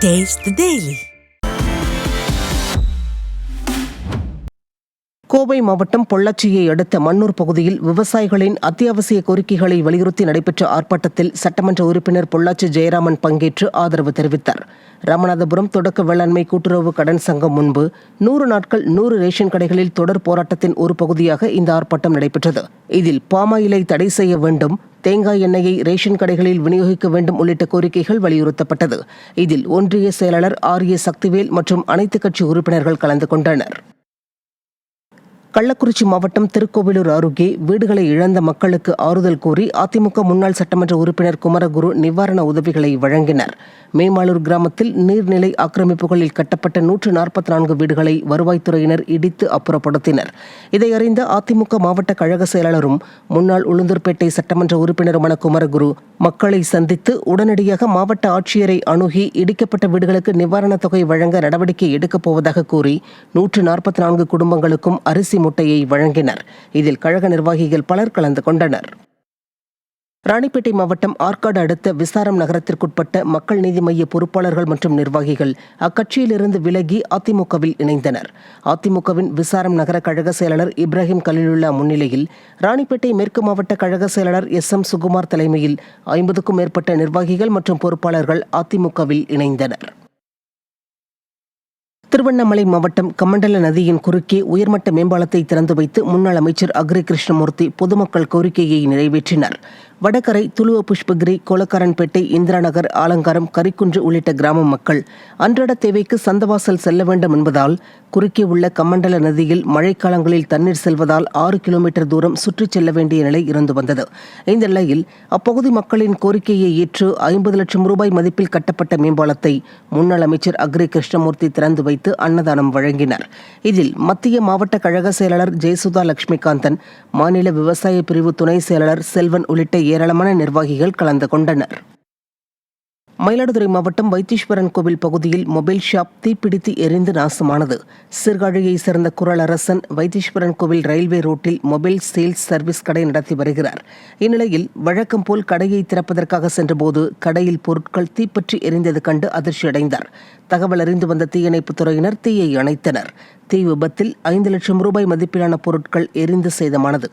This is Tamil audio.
Taste the Daily. கோவை மாவட்டம் பொள்ளாச்சியை அடுத்த மன்னூர் பகுதியில் விவசாயிகளின் அத்தியாவசிய கோரிக்கைகளை வலியுறுத்தி நடைபெற்ற ஆர்ப்பாட்டத்தில் சட்டமன்ற உறுப்பினர் பொள்ளாச்சி ஜெயராமன் பங்கேற்று ஆதரவு தெரிவித்தார். ராமநாதபுரம் தொடக்க வேளாண்மை கூட்டுறவு கடன் சங்கம் முன்பு 100 நாட்கள் 100 ரேஷன் கடைகளில் தொடர் போராட்டத்தின் ஒரு பகுதியாக இந்த ஆர்ப்பாட்டம் நடைபெற்றது. இதில் பாமாயிலை தடை செய்ய வேண்டும், தேங்காய் எண்ணெயை ரேஷன் கடைகளில் விநியோகிக்க வேண்டும் உள்ளிட்ட கோரிக்கைகள் வலியுறுத்தப்பட்டது. இதில் ஒன்றிய செயலாளர் ஆர்.ஏ. சக்திவேல் மற்றும் அனைத்து கட்சி உறுப்பினர்கள் கலந்து கொண்டனர். கள்ளக்குறிச்சி மாவட்டம் திருக்கோவிலூர் அருகே வீடுகளை இழந்த மக்களுக்கு ஆறுதல் கூறி அதிமுக முன்னாள் சட்டமன்ற உறுப்பினர் குமரகுரு நிவாரண உதவிகளை வழங்கினர். மேமாளூர் கிராமத்தில் நீர்நிலை ஆக்கிரமிப்புகளில் கட்டப்பட்ட 144 வீடுகளை வருவாய்த்துறையினர் இடித்து அப்புறப்படுத்தினர். இதை அறிந்த அதிமுக மாவட்ட கழக செயலாளரும் முன்னாள் உளுந்தூர்பேட்டை சட்டமன்ற உறுப்பினருமான குமரகுரு மக்களை சந்தித்து உடனடியாக மாவட்ட ஆட்சியரை அணுகி இடிக்கப்பட்ட வீடுகளுக்கு நிவாரணத் தொகை வழங்க நடவடிக்கை எடுக்கப் போவதாக கூறி 144 குடும்பங்களுக்கும் அரிசி முட்டையை வழங்கினர். இதில் கழக நிர்வாகிகள் பலர் கலந்து கொண்டனர். ராணிப்பேட்டை மாவட்டம் ஆற்காடு அடுத்த விசாரம் நகரத்திற்குட்பட்ட மக்கள் நீதி மய்ய பொறுப்பாளர்கள் மற்றும் நிர்வாகிகள் அக்கட்சியிலிருந்து விலகி அதிமுகவில் இணைந்தனர். அதிமுகவின் விசாரம் நகர கழக செயலாளர் இப்ராஹிம் கலீலுல்லா முன்னிலையில் ராணிப்பேட்டை மேற்கு மாவட்ட கழக செயலாளர் எஸ்.எம். சுகுமார் தலைமையில் 50க்கும் மேற்பட்ட நிர்வாகிகள் மற்றும் பொறுப்பாளர்கள் அதிமுகவில் இணைந்தனர். திருவண்ணாமலை மாவட்டம் கமண்டல நதியின் குறுக்கே உயர்மட்ட மேம்பாலத்தை திறந்து வைத்து முன்னாள் அமைச்சர் அக்ரி கிருஷ்ணமூர்த்தி பொதுமக்கள் கோரிக்கையை நிறைவேற்றினார். வடகரை, துளுவ புஷ்பகிரி, கோலக்காரன்பேட்டை, இந்திரா நகர், ஆலங்காரம், கரிக்குன்று உள்ளிட்ட கிராம மக்கள் அன்றாட தேவைக்கு சந்தவாசல் செல்ல வேண்டும் என்பதால் குறுக்கே உள்ள கமண்டல நதியில் மழைக்காலங்களில் தண்ணீர் செல்வதால் 6 கிலோமீட்டர் தூரம் சுற்றிச் செல்ல வேண்டிய நிலை இருந்து வந்தது. இந்த நிலையில் அப்பகுதி மக்களின் கோரிக்கையை ஏற்று 50 லட்சம் ரூபாய் மதிப்பில் கட்டப்பட்ட மேம்பாலத்தை முன்னாள் அமைச்சர் அக்ரி கிருஷ்ணமூர்த்தி திறந்து வைத்து அன்னதானம் வழங்கினார். இதில் மத்திய மாவட்ட கழக செயலாளர் ஜெயசுதா லட்சுமிகாந்தன், மாநில விவசாய பிரிவு துணை செயலாளர் செல்வன் உள்ளிட்ட ஏராளமான நிர்வாகிகள் கலந்து கொண்டனர். மயிலாடுதுறை மாவட்டம் வைத்தீஸ்வரன் கோவில் பகுதியில் மொபைல் ஷாப் தீப்பிடித்து எரிந்து நாசமானது. சீர்காழியை சேர்ந்த குறளரசன் வைத்தீஸ்வரன் கோவில் ரயில்வே ரோட்டில் மொபைல் சேல்ஸ் சர்வீஸ் கடை நடத்தி வருகிறார். இந்நிலையில் வழக்கம் போல் கடையை திறப்பதற்காக சென்றபோது கடையில் பொருட்கள் தீப்பற்றி எரிந்தது கண்டு அதிர்ச்சியடைந்தார். தகவல் அறிந்து வந்த தீயணைப்புத் துறையினர் தீயை அணைத்தனர். தீ விபத்தில் 5 லட்சம் ரூபாய் மதிப்பிலான பொருட்கள் எரிந்து சேதமானது.